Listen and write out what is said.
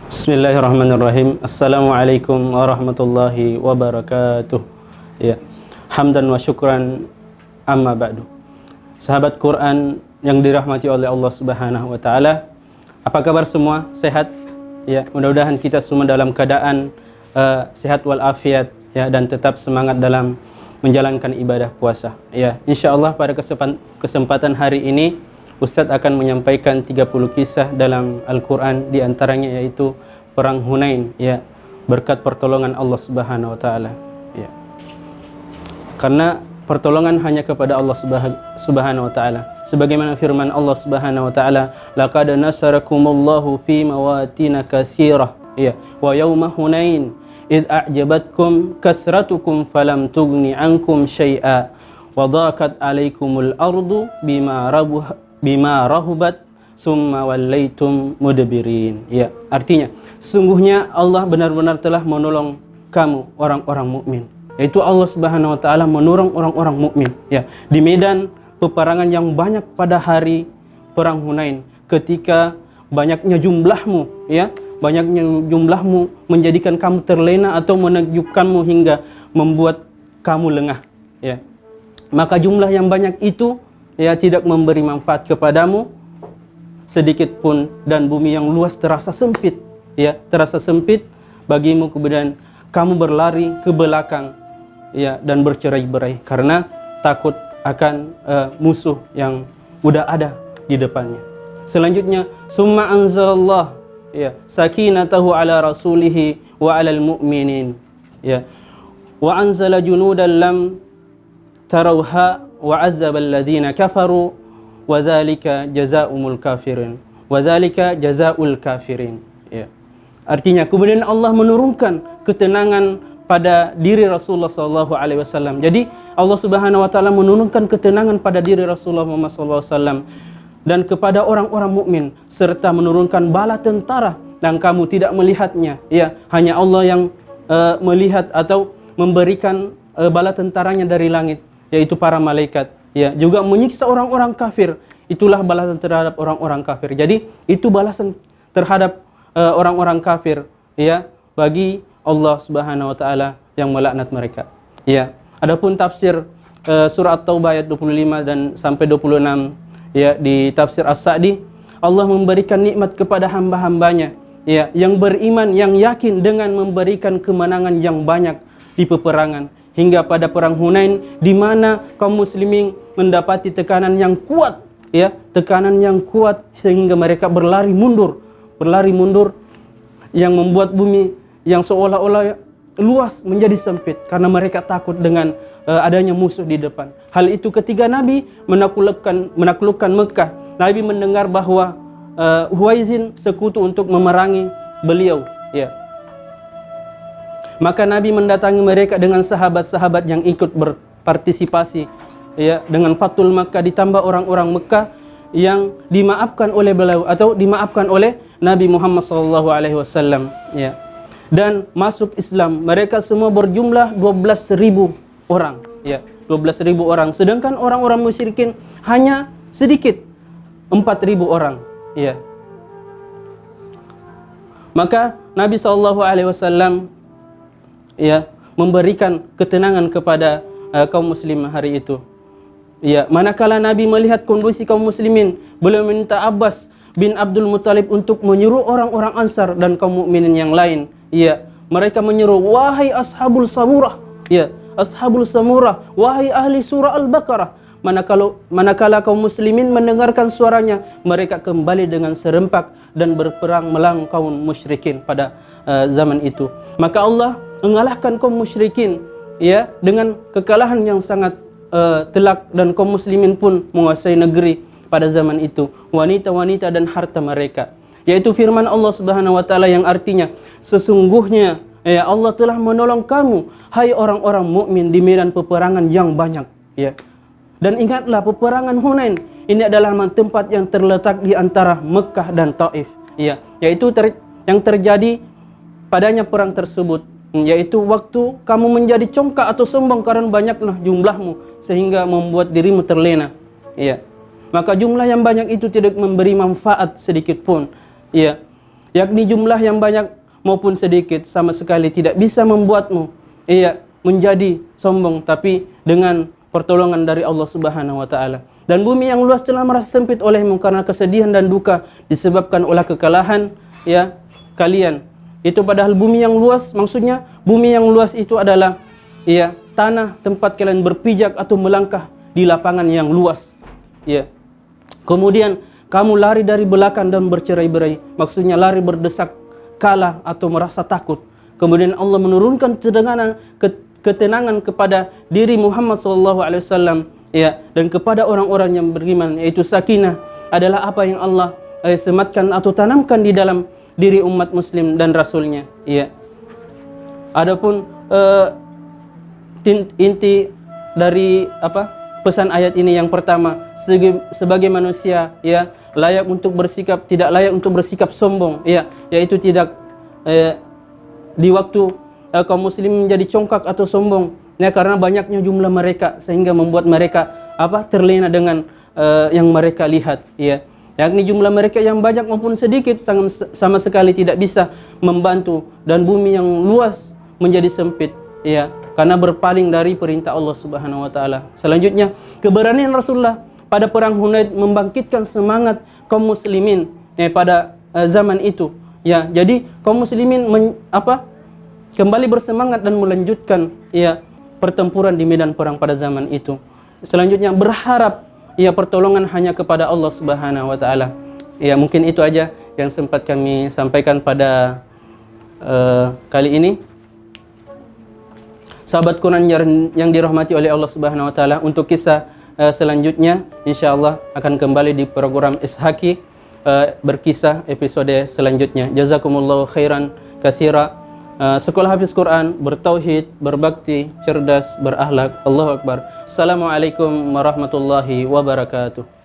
Bismillahirrahmanirrahim. Assalamualaikum warahmatullahi wabarakatuh. Ya, hamdan wa syukran amma ba'du. Sahabat Quran yang dirahmati oleh Allah Subhanahu wa taala. Apa kabar semua? Sehat? Ya, mudah-mudahan kita semua dalam keadaan sehat walafiat ya, dan tetap semangat dalam menjalankan ibadah puasa. Ya, insyaallah pada kesempatan hari ini Ustadz akan menyampaikan 30 kisah dalam Al-Quran, di antaranya yaitu Perang Hunain, ya, berkat pertolongan Allah Subhanahu wa taala. Ya. Karena pertolongan hanya kepada Allah Subhanahu wa taala. Sebagaimana firman Allah Subhanahu wa taala, laqad nasarakumullahu fi mawatin katsirah, ya, wa yauma Hunain id a'jabatkum kasratukum falam tughni ankum syai'a wa dhaqat 'alaikumul ardu bima rahubat summa wallaitum mudbirin. Ya, artinya sesungguhnya Allah benar-benar telah menolong kamu orang-orang mukmin. Yaitu Allah Subhanahu wa taala menolong orang-orang mukmin, ya, di medan peperangan yang banyak pada hari perang Hunain, ketika banyaknya jumlahmu, ya, banyaknya jumlahmu menjadikan kamu terlena atau menakjubkanmu hingga membuat kamu lengah, ya. Maka jumlah yang banyak itu ya tidak memberi manfaat kepadamu sedikit pun, dan bumi yang luas terasa sempit, ya, terasa sempit bagimu. Kemudian kamu berlari ke belakang, ya, dan bercerai-berai karena takut akan musuh yang udah ada di depannya. Selanjutnya, summa anzalallah, ya, sakinatahu ala rasulihi wa alal mu'minin, ya, wa anzala junudan lam tarauha wa 'adzabal ladzina kafaru wa dzalika jazaa'ul kafirin wa dzalika jazaa'ul kafirin. Ya. Artinya kemudian Allah menurunkan ketenangan pada diri Rasulullah sallallahu alaihi wasallam. Jadi Allah Subhanahu wa taala menurunkan ketenangan pada diri Rasulullah Muhammad sallallahu alaihi wasallam dan kepada orang-orang mukmin, serta menurunkan bala tentara dan kamu tidak melihatnya. Ya, hanya Allah yang melihat atau memberikan bala tentaranya dari langit, yaitu para malaikat, ya, juga menyiksa orang-orang kafir. Itulah balasan terhadap orang-orang kafir. Jadi itu balasan terhadap orang-orang kafir, ya, bagi Allah Subhanahu wa taala yang melaknat mereka. Ya. Adapun tafsir surah At-Taubah ayat 25 dan sampai 26, ya, di tafsir As-Sa'di, Allah memberikan nikmat kepada hamba-hambanya, ya, yang beriman, yang yakin dengan memberikan kemenangan yang banyak di peperangan. Hingga pada perang Hunain, di mana kaum muslimin mendapati tekanan yang kuat, ya, tekanan yang kuat sehingga mereka berlari mundur yang membuat bumi yang seolah-olah luas menjadi sempit karena mereka takut dengan adanya musuh di depan. Hal itu ketika Nabi menaklukkan Mekah, Nabi mendengar bahwa Huwaizin sekutu untuk memerangi beliau, ya. Maka Nabi mendatangi mereka dengan sahabat-sahabat yang ikut berpartisipasi, ya, dengan Fathul Makkah, ditambah orang-orang Mekah yang dimaafkan oleh beliau atau dimaafkan oleh Nabi Muhammad SAW, ya, dan masuk Islam. Mereka semua berjumlah 12.000 orang, ya, 12.000 orang. Sedangkan orang-orang musyrikin hanya sedikit, 4.000 orang, ya. Maka Nabi SAW, ya, memberikan ketenangan kepada kaum muslim hari itu. Ya, manakala Nabi melihat kondisi kaum muslimin, beliau minta Abbas bin Abdul Muttalib untuk menyuruh orang-orang Ansar dan kaum mukminin yang lain. Ya, mereka menyuruh, wahai ashabul samurah, ya, ashabul samurah, wahai ahli surah Al-Baqarah. Manakala kaum muslimin mendengarkan suaranya, mereka kembali dengan serempak dan berperang melawan kaum musyrikin pada zaman itu. Maka Allah mengalahkan kaum musyrikin, ya, dengan kekalahan yang sangat telak, dan kaum muslimin pun menguasai negeri pada zaman itu, wanita-wanita dan harta mereka. Yaitu firman Allah Subhanahu wa taala yang artinya, sesungguhnya, ya, Allah telah menolong kamu, hai orang-orang mukmin, di medan peperangan yang banyak, ya. Dan ingatlah peperangan Hunain ini adalah tempat yang terletak di antara Mekah dan Taif, ya, yaitu yang terjadi padanya perang tersebut, yaitu waktu kamu menjadi congkak atau sombong karena banyaklah jumlahmu sehingga membuat dirimu terlena, ya. Maka jumlah yang banyak itu tidak memberi manfaat sedikit pun, ya. yakni jumlah yang banyak maupun sedikit sama sekali tidak bisa membuatmu menjadi sombong, tapi dengan pertolongan dari Allah Subhanahu wa taala. Dan bumi yang luas telah merasa sempit olehmu karena kesedihan dan duka disebabkan oleh kekalahan kalian. Itu padahal bumi yang luas, maksudnya bumi yang luas itu adalah tanah tempat kalian berpijak atau melangkah di lapangan yang luas. Kemudian kamu lari dari belakang dan bercerai-berai, maksudnya lari berdesak kalah atau merasa takut. Kemudian Allah menurunkan ketenangan kepada diri Muhammad SAW, dan kepada orang-orang yang beriman, yaitu sakinah adalah apa yang Allah sematkan atau tanamkan di dalam diri umat muslim dan rasulnya. Adapun inti dari pesan ayat ini yang pertama, sebagai manusia layak untuk bersikap, tidak layak untuk bersikap sombong, yaitu tidak di waktu kaum muslim menjadi congkak atau sombong karena banyaknya jumlah mereka sehingga membuat mereka terlena dengan yang mereka lihat, yakni jumlah mereka yang banyak maupun sedikit sama sekali tidak bisa membantu, dan bumi yang luas menjadi sempit karena berpaling dari perintah Allah Subhanahu wa taala. Selanjutnya, keberanian Rasulullah pada perang Hunain membangkitkan semangat kaum muslimin pada zaman itu. Jadi kaum muslimin kembali bersemangat dan melanjutkan pertempuran di medan perang pada zaman itu. Selanjutnya berharap pertolongan hanya kepada Allah Subhanahu wa taala. Mungkin itu aja yang sempat kami sampaikan pada kali ini. Sahabat Quran yang dirahmati oleh Allah Subhanahu wa taala, untuk kisah selanjutnya insyaallah akan kembali di program Ishaki berkisah episode selanjutnya. Jazakumullahu khairan katsira. Sekolah Hafiz Quran, bertauhid, berbakti, cerdas, berakhlak. Allahu Akbar. Assalamualaikum warahmatullahi wabarakatuh.